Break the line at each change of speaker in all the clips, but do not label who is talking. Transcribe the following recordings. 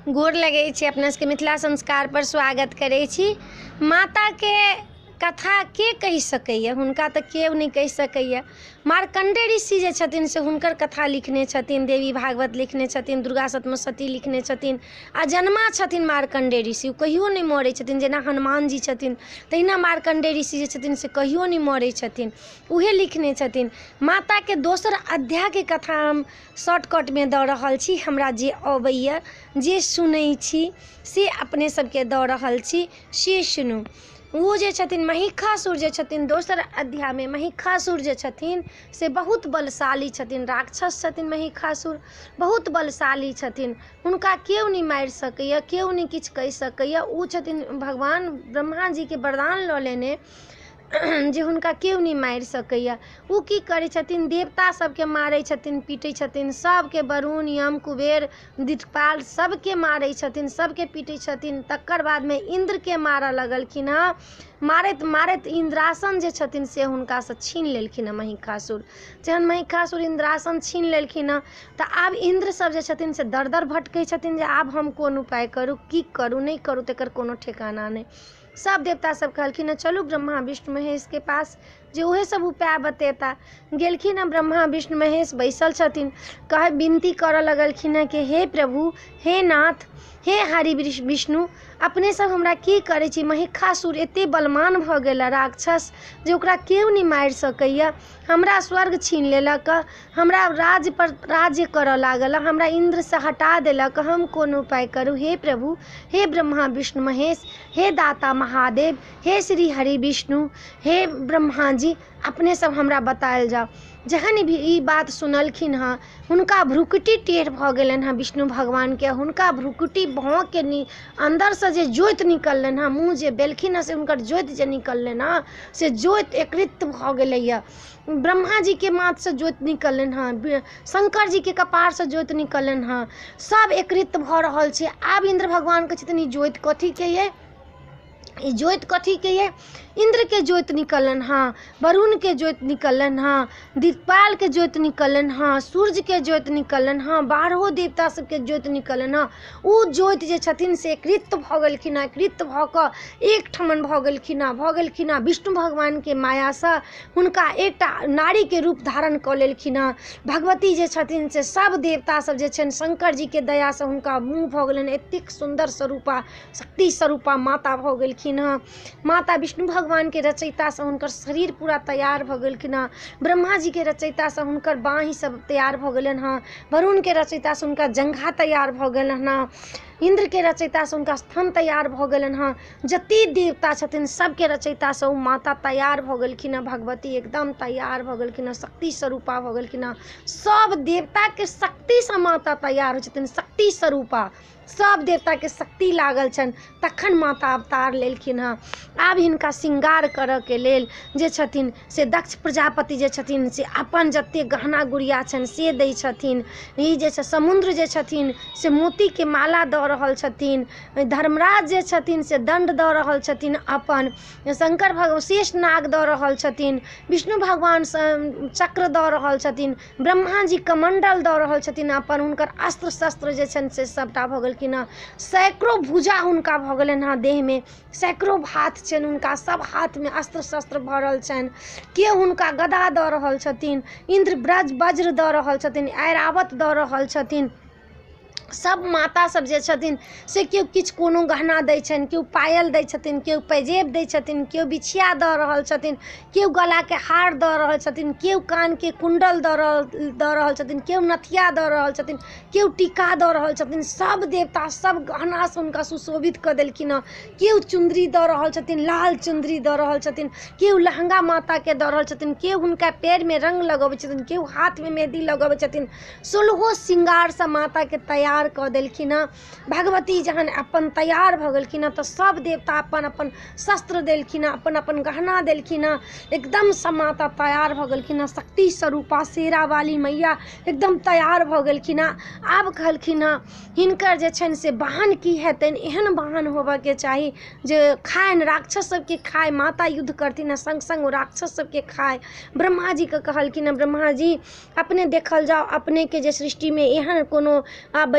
गोर लगै छी, अपना सबके मिथिला संस्कार पर स्वागत करै छी। माता के कथा के कहि सकैया, हुनका तऽ केओ नहीं कहि सकैया। मार्कंडेय ऋषि जे छथिन से हुनकर कथा लिखने छथिन, देवी भागवत लिखने छथिन, दुर्गा सप्तशती लिखने छथिन। आ जन्मा छथिन मार्कंडेय ऋषि, कहियो नहीं मरै छथिन। जेना हनुमान जी छथिन तहिना मार्कंडेय ऋषि जे छथिन से कहियो नहीं मरै छथिन, उहे लिखने छथिन। माता के दोसर अध्याय के कथा हम शॉर्टकट में दऽ रहल छी, हमरा जे अबैया, जे सुनै छी से अपने सबके दऽ रहल छी, से सुनू। वो जे छथिन महिषासुर जे छथिन, दोसर अध्याय में महिषासुर जे छथिन से बहुत बलशाली छथिन, राक्षस छथिन। महिषासुर बहुत बलशाली छथिन, हुनका केओ नहीं मारि सकैया, केओ नहीं किछु कहि सकैया। ओ छथिन भगवान ब्रह्मा जी के वरदान लऽ लेने जे हुनका केओ नहीं मारि सकैया। ओ की करै छथिन, देवता सबके मारै छथिन, पीटै छथिन, सबके वरुण, यम, कुबेर, दिक्पाल सबके मारै छथिन, सबके पीटै छथिन। तकर बाद में इंद्र के मारऽ लगलखिन हँ। मारैत मारैत इंद्रासन जे छथिन से हुनकासँ छीन लेलखिन हँ महिषासुर। जहन महिषासुर इंद्रासन छीन लेलखिन हँ तऽ आब इंद्र सब जे छथिन से दर दर भटकै छथिन जे आब हम कोन उपाय करूँ, की करूँ, नहीं करूँ, तेकर कोनो ठेकाना नहीं। सब देवता सब कहलखिन चलू ब्रह्मा विष्णु महेश के पास, जे उहे सब उपाय बतेता। गेलखिन हँ ब्रह्मा विष्णु महेश, बैसल छथिन, कहे विनती करऽ लगलखिन हँ कि हे प्रभु, हे नाथ, हे हरि विष्णु, अपने सब हमरा की करै छी। महिषासुर एते बलवान भऽ गेल राक्षस जे ओकरा केओ नहीं मारि सकैया। हमरा स्वर्ग छीन लेलक, हमरा राज्य पर राज्य करऽ लागल, हमरा इंद्र से हटा देलक, हम कोन उपाय करूँ। हे प्रभु, हे ब्रह्मा विष्णु महेश, हे दाता महादेव, हे श्री हरि विष्णु, हे ब्रह्मा जी, अपने सब हमरा बतायल जाओ। जखन भी ई बात सुनलखिन हँ, हुनका भ्रुकुटी टेढ़ भऽ गेलनि हँ विष्णु भगवान के। हुनका भ्रुकुटी भौं के अंदर से जे ज्योति निकललनि हँ, मुँह जे बेलखिन हँ से हुनकर ज्योति जे निकललनि हँ से ज्योति एकत्रित भऽ गेलैया। ब्रह्मा जी के माथ से ज्योति निकललनि हँ, शंकर जी के कपार से ज्योति निकललनि हँ, सब एकत्रित भऽ रहल छै। आब इंद्र भगवान कहै छथिन ई ज्योति कथी के ये, ई ज्योति कथी के ये। इंद्र के ज्योति निकलन हाँ, वरुण के ज्योति निकलन हाँ, दिक्पाल के ज्योति निकलन हाँ, सूर्य के ज्योति निकलन हाँ, 12 देवता सबके ज्योति निकलन हाँ। ओ ज्योति जे छथिन से कृत भऽ गेलखिन हँ, कृत भऽ कऽ एक ठमन भऽ गेलखिन हँ विष्णु भगवान के मायासँ। हुनका एकटा नारी के रूप धारण कऽ लेलखिन हँ। भगवती जे छथिन से सब देवता सब जे छनि शंकर जी के दया से हुनका मुँह भऽ गेलनि एतेक सुंदर स्वरूपा, शक्ति स्वरूपा माता भऽ गेलखिन हँ। माता विष्णु भगवान के रचयिता से हुनकर शरीर पूरा तैयार भऽ गेलखिन हँ। ब्रह्मा जी के रचयिता से हुनकर बाँहि सब तैयार भऽ गेलनि हँ। वरुण के रचयिता से हुनका जंघा तैयार भऽ गेलनि हँ। इंद्र के रचयिता से हुनका स्तन तैयार भऽ गेलनि हँ। जते देवता छथिन सबके रचयिता से ओ माता तैयार भऽ गेलखिन हँ। भगवती एकदम तैयार भऽ गेलखिन हँ, शक्ति स्वरूपा भऽ गेलखिन हँ। सब देवता के शक्ति से माता तैयार होइ छथिन, शक्ति स्वरूपा। सब देवता के शक्ति लागल छनि, तखन माता अवतार लेलखिन हँ। आब हिनका श्रृंगार करऽ के लेल जे छथिन से दक्ष प्रजापति जे छथिन से अपन जते गहना गुड़िया छनि से दै छथिन। ई जे छै समुद्र जे छथिन से मोती के माला दऽ रहल छथिन। धर्मराज जे छथिन से दंड दऽ रहल छथिन अपन। शंकर भगवान शेष नाग दऽ रहल छथिन। विष्णु भगवान चक्र दऽ रहल छथिन। ब्रह्मा जी कमंडल दऽ रहल छथिन अपन। हुनकर अस्त्र शस्त्र जे छनि से सबटा भऽ गेलखिन हँ। सैकड़ों भुजा हुनका भऽ गेलनि हँ देह में, सैकड़ों हाथ छनि हुनका, सब हाथ में अस्त्र शस्त्र भरल छनि। केओ हुनका गदा दऽ रहल छथिन, इंद्र वज्र दऽ रहल छथिन, ऐरावत दऽ रहल छथिन। सब माता सब जे छथिन से केओ किछु कोनो गहना दै छनि, केओ पायल दै छथिन, केओ पैजेब दै छथिन, केओ बिछिया दऽ रहल छथिन, केओ गला के हार दऽ रहल छथिन, केओ कान के कुंडल दऽ रहल छथिन, केओ नथिया दऽ रहल छथिन, केओ टीका दऽ रहल छथिन। सब देवता सब गहना से हुनका सुशोभित कऽ देलखिन हँ। केओ चुंदरी दऽ रहल छथिन, लाल चुंदरी दऽ रहल छथिन, केओ लहंगा माता के दऽ रहल छथिन, केओ हुनका पैर में रंग लगबै छथिन, केओ हाथ में मेहंदी लगबै छथिन। 16 श्रृंगार से माता के तैयार कऽ देलखिन हँ। भगवती जहन अपन तैयार भऽ गेलखिन हँ तऽ सब देवता अपन अपन शस्त्र देलखिन हँ, अपन अपन गहना देलखिन हँ। एकदम सब माता तैयार भऽ गेलखिन हँ। शक्ति स्वरूपा शेरा वाली मैया एकदम तैयार भऽ गेलखिन हँ। आब कहलखिन हँ हिनकर जे छनि से वाहन की हेतनि, एहन वाहन होबऽ के चाही जे खाएन, राक्षस सबके खाए, माता युद्ध करथिन हँ संग संग राक्षस सबके खाए। ब्रह्मा जी के कहलखिन हँ ब्रह्मा जी अपने देखल जाओ, अपने के जे सृष्टि में एहन कोनो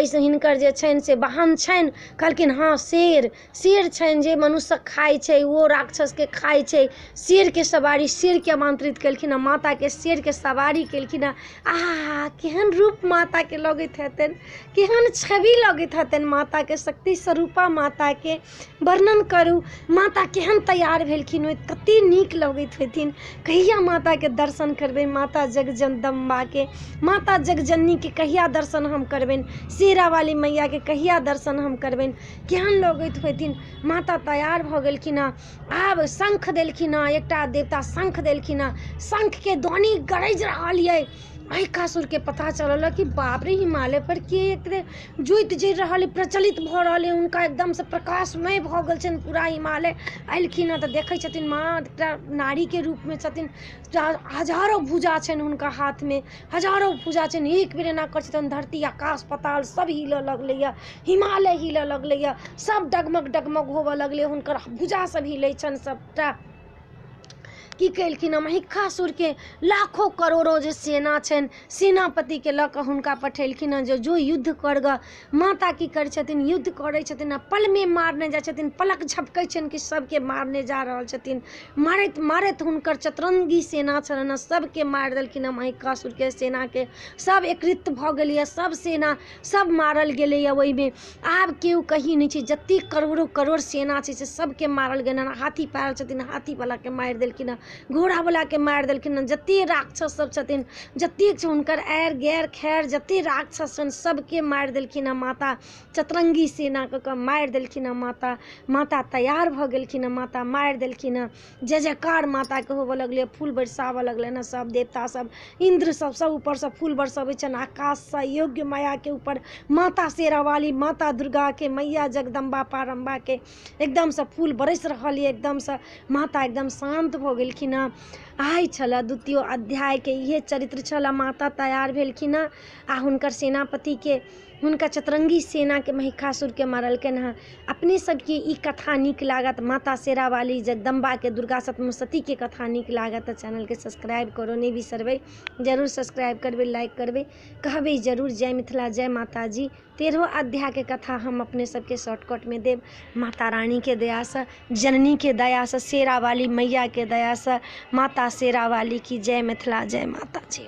ताहिसँ हिनकर जे छनि से वाहन छनि, कहलखिन हाँ शेर छनि जे मनुष्य खाइ छै, ओ राक्षसके खाइ छै। शेरके सवारी, शेरके आमंत्रित केलखिन हँ, माताके शेरके सवारी केलखिन हँ। आहा केहन रूप माताके लगैत हेतनि, केहन छवि लगैत हेतनि माताके, शक्ति स्वरूपा माताके वर्णन करू। माता केहन तैयार भेलखिन होइत, कतेक नीक लगैत हेथिन। कहिया माताके दर्शन करबै, माता जगदम्बाके, माता जगजननीके कहिया दर्शन हम करबनि, शेरा वाली मैयाके कहिया दर्शन हम करबनि, केहन लगैत हेथिन। माता तैयार भऽ गेलखिन हँ। आब शंख देलखिन हँ, एकटा देवता शंख देलखिन हँ, शंखके ध्वनि गरजि रहल अइ। महिषासुरके पता चलल कि बाप रे, हिमालय पर के एकरे ज्योति जरि रहल अइ, प्रज्वलित भऽ रहल अइ। हुनका एकदमसँ प्रकाशमय भऽ गेल छनि पूरा हिमालय। अएलखिन हँ तऽ देखै छथिन माँ एकटा नारीके रूपमे छथिन, हजारों भुजा छनि हुनका हाथमे, हजारों भुजा छनि। एक बेर एना करै छथिन धरती आकाश पाताल सब हिलऽ लगलैए, हिमालय हिलऽ लगलैए, सब डगमग डगमग होबऽ लगलै, हुनकर भुजा सब हिलै छनि सबटा। की केलखिन हँ, महिषासुरके लाखों करोड़ों जे सेना छनि, सेनापतिके लऽ कऽ हुनका पठेलखिन हँ जो युद्ध कर ग। माता की करै छथिन, युद्ध करै छथिन आ पलमे मारने जाइ छथिन, पलक झपकै छनि कि सबके मारने जा रहल छथिन। मारैत मारैत हुनकर चतुरंगी सेना छलनि हँ, सबके मारि देलखिन हँ। महिषासुरके सेनाके सब एकत्रित भऽ गेलैए, सब सेना सब मारल गेलैए ओहिमे। आब केओ कहीं नहि छै, जतेक करोड़ों करोड़ सेना छै से सबके मारल गेल हँ। हाथी पारल छथिन, हाथीवलाके मारि देलखिन हँ, घोड़ावलाके मारि देलखिन हँ। जतेक राक्षस सब छथिन, जतेक हुनकर आएर गैर खैर जतेक राक्षस छनि सबके मारि देलखिन हँ। माता चतुरंगी सेनाके मारि देलखिन हँ। माता तैयार भऽ गेलखिन हँ, माता मारि देलखिन हँ। जय जयकार माताके होबऽ लगलै, फूल बरसाबऽ लगलै हँ। सब देवता सब, इंद्र सब ऊपरसँ फूल बरसबै छनि आकाशसँ, योग्य मायाके ऊपर माता शेरावाली, माता दुर्गाके, मैया जगदम्बा पारम्बाके एकदमसँ फूल बरस रहल यऽ। एकदमसँ माता एकदम शान्त भऽ गेलखिन हँ। आइ छलऽ द्वितीय अध्यायके इहे चरित्र छलऽ। माता तैयार भेलखिन हँ आ हुनकर सेनापतिके, हुनका चतुरंगी सेनाके महिषासुरके मारलखिन हँ। अपने सबके ई कथा नीक लागत, माता शेरावाली जगदम्बाके, दुर्गा सप्तशतीके कथा नीक लागत तऽ चैनलके सब्सक्राइब करो नहीं बिसरबै, जरूर सब्सक्राइब करबै, लाइक करबै, कहबै जरूर जय मिथिला जय माता जी। 13वां अध्यायके कथा हम अपने सबके शॉर्टकटमे देब। माता रानीके दयासँ, जननीके दयासँ, शेरावाली मैयाके दयासँ, माता शेरावाली की जय मिथिला जय माता जी।